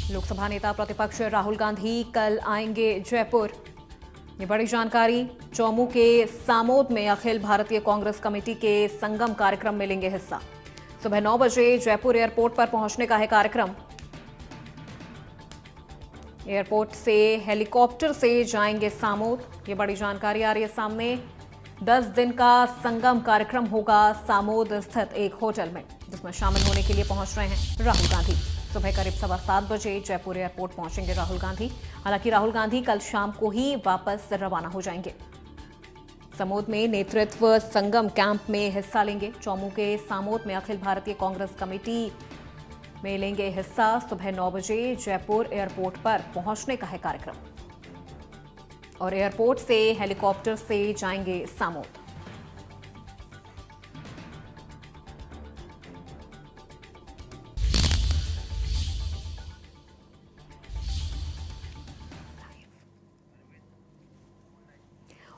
लोकसभा नेता प्रतिपक्ष राहुल गांधी कल आएंगे जयपुर। ये बड़ी जानकारी। चौमू के सामोद में अखिल भारतीय कांग्रेस कमेटी के संगम कार्यक्रम में लेंगे हिस्सा। सुबह 9 बजे जयपुर एयरपोर्ट पर पहुंचने का है कार्यक्रम। एयरपोर्ट से हेलीकॉप्टर से जाएंगे सामोद। ये बड़ी जानकारी आ रही है सामने। 10 दिन का संगम कार्यक्रम होगा सामोद स्थित एक होटल में, जिसमें शामिल होने के लिए पहुंच रहे हैं राहुल गांधी। सुबह करीब 7:15 बजे जयपुर एयरपोर्ट पहुंचेंगे राहुल गांधी। हालांकि राहुल गांधी कल शाम को ही वापस रवाना हो जाएंगे। सामोद में नेतृत्व संगम कैंप में हिस्सा लेंगे। चौमू के सामोद में अखिल भारतीय कांग्रेस कमेटी में लेंगे हिस्सा। सुबह 9 बजे जयपुर एयरपोर्ट पर पहुंचने का है कार्यक्रम और एयरपोर्ट से हेलीकॉप्टर से जाएंगे सामोद।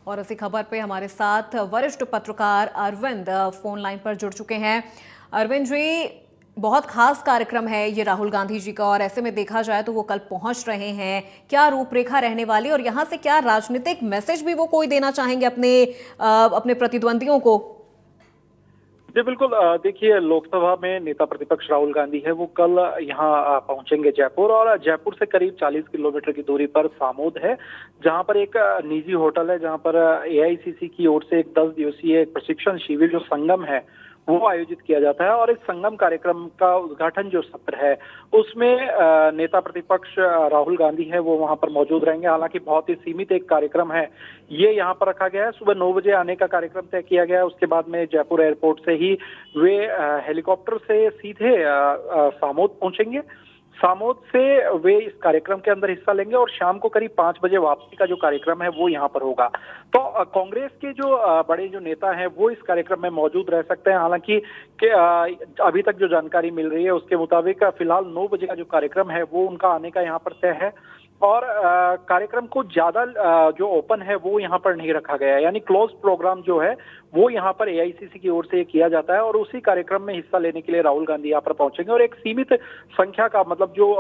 और इसी खबर पे हमारे साथ वरिष्ठ पत्रकार अरविंद फोन लाइन पर जुड़ चुके हैं। अरविंद जी, बहुत खास कार्यक्रम है ये राहुल गांधी जी का, और ऐसे में देखा जाए तो वो कल पहुंच रहे हैं। क्या रूपरेखा रहने वाली और यहाँ से क्या राजनीतिक मैसेज भी वो कोई देना चाहेंगे अपने प्रतिद्वंदियों को? जी बिल्कुल। देखिए, लोकसभा में नेता प्रतिपक्ष राहुल गांधी है वो कल यहाँ पहुंचेंगे जयपुर, और जयपुर से करीब 40 किलोमीटर की दूरी पर सामोद है, जहां पर एक निजी होटल है, जहां पर एआईसीसी की ओर से एक 10 दिवसीय प्रशिक्षण शिविर जो संगम है वो आयोजित किया जाता है। और इस संगम कार्यक्रम का उद्घाटन जो सत्र है उसमें नेता प्रतिपक्ष राहुल गांधी है वो वहां पर मौजूद रहेंगे। हालांकि बहुत ही सीमित एक कार्यक्रम है ये यहाँ पर रखा गया है। सुबह 9 बजे आने का कार्यक्रम तय किया गया है। उसके बाद में जयपुर एयरपोर्ट से ही वे हेलीकॉप्टर से सीधे सामोद पहुंचेंगे। सामोद से वे इस कार्यक्रम के अंदर हिस्सा लेंगे और शाम को करीब 5 बजे वापसी का जो कार्यक्रम है वो यहाँ पर होगा। तो कांग्रेस के जो बड़े जो नेता हैं वो इस कार्यक्रम में मौजूद रह सकते हैं। हालांकि अभी तक जो जानकारी मिल रही है उसके मुताबिक फिलहाल 9 बजे का जो कार्यक्रम है वो उनका आने का यहाँ पर तय है। और कार्यक्रम को ज्यादा जो ओपन है वो यहाँ पर नहीं रखा गया है, यानी क्लोज प्रोग्राम जो है वो यहाँ पर एआईसीसी की ओर से किया जाता है। और उसी कार्यक्रम में हिस्सा लेने के लिए राहुल गांधी यहाँ पर पहुंचेंगे। और एक सीमित संख्या का मतलब जो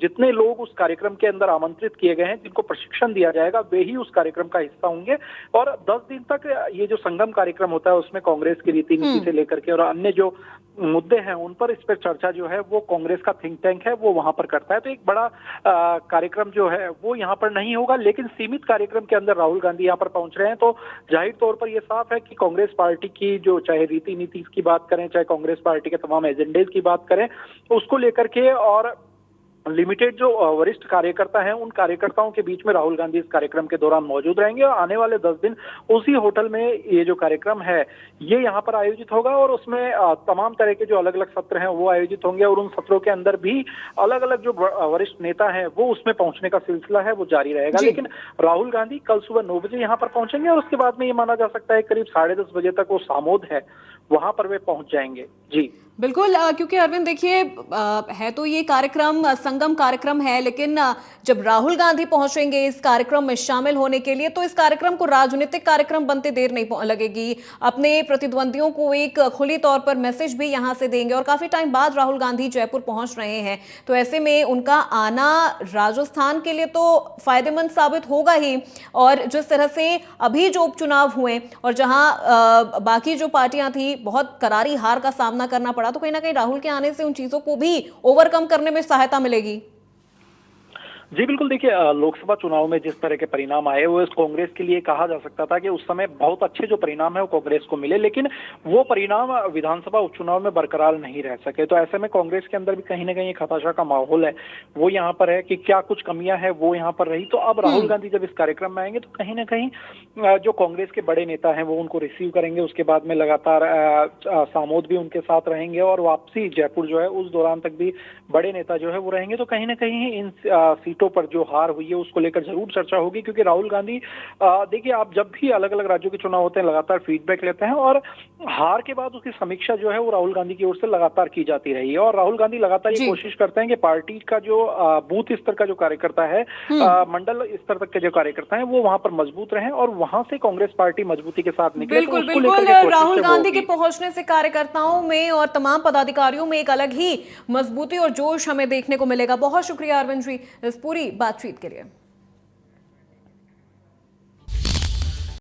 जितने लोग उस कार्यक्रम के अंदर आमंत्रित किए गए हैं, जिनको प्रशिक्षण दिया जाएगा, वे ही उस कार्यक्रम का हिस्सा होंगे। और 10 दिन तक ये जो संगम कार्यक्रम होता है उसमें कांग्रेस की रीति नीति से लेकर के और अन्य जो मुद्दे हैं उन पर इस पर चर्चा जो है वो कांग्रेस का थिंक टैंक है वो वहां पर करता है। तो एक बड़ा कार्यक्रम जो है वो यहाँ पर नहीं होगा, लेकिन सीमित कार्यक्रम के अंदर राहुल गांधी यहाँ पर पहुंच रहे हैं। तो जाहिर तौर पर यह साफ है कि कांग्रेस पार्टी की जो चाहे रीति नीति की बात करें, चाहे कांग्रेस पार्टी के तमाम एजेंडे की बात करें, उसको लेकर के और लिमिटेड जो वरिष्ठ कार्यकर्ता हैं उन कार्यकर्ताओं के बीच में राहुल गांधी इस कार्यक्रम के दौरान मौजूद रहेंगे। और आने वाले 10 दिन उसी होटल में ये जो कार्यक्रम है ये यहाँ पर आयोजित होगा। और उसमें तमाम तरह के जो अलग अलग सत्र हैं वो आयोजित होंगे, और उन सत्रों के अंदर भी अलग अलग जो वरिष्ठ नेता हैं वो उसमें पहुंचने का सिलसिला है वो जारी रहेगा। लेकिन राहुल गांधी कल सुबह 9 बजे यहाँ पर पहुंचेंगे और उसके बाद में ये माना जा सकता है करीब 10:30 बजे तक वो सामोद है वहां पर वे पहुंच जाएंगे। जी बिल्कुल, क्योंकि अरविंद देखिए, है तो ये कार्यक्रम संगम कार्यक्रम है, लेकिन जब राहुल गांधी पहुंचेंगे इस कार्यक्रम में शामिल होने के लिए तो इस कार्यक्रम को राजनीतिक कार्यक्रम बनते देर नहीं लगेगी। अपने प्रतिद्वंदियों को एक खुली तौर पर मैसेज भी यहां से देंगे, और काफी टाइम बाद राहुल गांधी जयपुर पहुंच रहे हैं, तो ऐसे में उनका आना राजस्थान के लिए तो फायदेमंद साबित होगा ही। और जिस तरह से अभी जो उपचुनाव हुए और जहां बाकी जो पार्टियां थी बहुत करारी हार का सामना करना पड़ा, तो कहीं ना कहीं राहुल के आने से उन चीजों को भी ओवरकम करने में सहायता मिलेगी। जी बिल्कुल। देखिए, लोकसभा चुनाव में जिस तरह के परिणाम आए वो कांग्रेस के लिए कहा जा सकता था कि उस समय बहुत अच्छे जो परिणाम है वो कांग्रेस को मिले, लेकिन वो परिणाम विधानसभा उपचुनाव में बरकरार नहीं रह सके। तो ऐसे में कांग्रेस के अंदर भी कहीं ना कहीं एक हताशा का माहौल है वो यहाँ पर है कि क्या कुछ कमियां हैं वो यहाँ पर रही। तो अब राहुल गांधी जब इस कार्यक्रम में आएंगे तो कहीं ना कहीं जो कांग्रेस के बड़े नेता हैं वो उनको रिसीव करेंगे। उसके बाद में लगातार सामोद भी उनके साथ रहेंगे और वापसी जयपुर जो है उस दौरान तक भी बड़े नेता जो है वो रहेंगे। तो कहीं ना कहीं इन सीटों सीटों पर जो हार हुई है उसको लेकर जरूर चर्चा होगी, क्योंकि राहुल गांधी देखिए, आप जब भी अलग अलग राज्यों के चुनाव होते हैं लगातार फीडबैक लेते हैं और हार के बाद उसकी समीक्षा जो है वो राहुल गांधी की ओर से लगातार की जाती रही है। और राहुल गांधी लगातार ये जी। कोशिश करते हैं कि पार्टी का जो बूथ स्तर का जो कार्यकर्ता है, मंडल स्तर तक के जो कार्यकर्ता हैं, वो वहां पर मजबूत रहें और वहां से कांग्रेस पार्टी मजबूती के साथ निकले। तो बिल्कुल उसको बिल्कुल, लेकर के कोशिश राहुल है वो गांधी के होगी। पहुंचने से कार्यकर्ताओं में और तमाम पदाधिकारियों में एक अलग ही मजबूती और जोश हमें देखने को मिलेगा। बहुत शुक्रिया अरविंद जी इस पूरी बातचीत के लिए।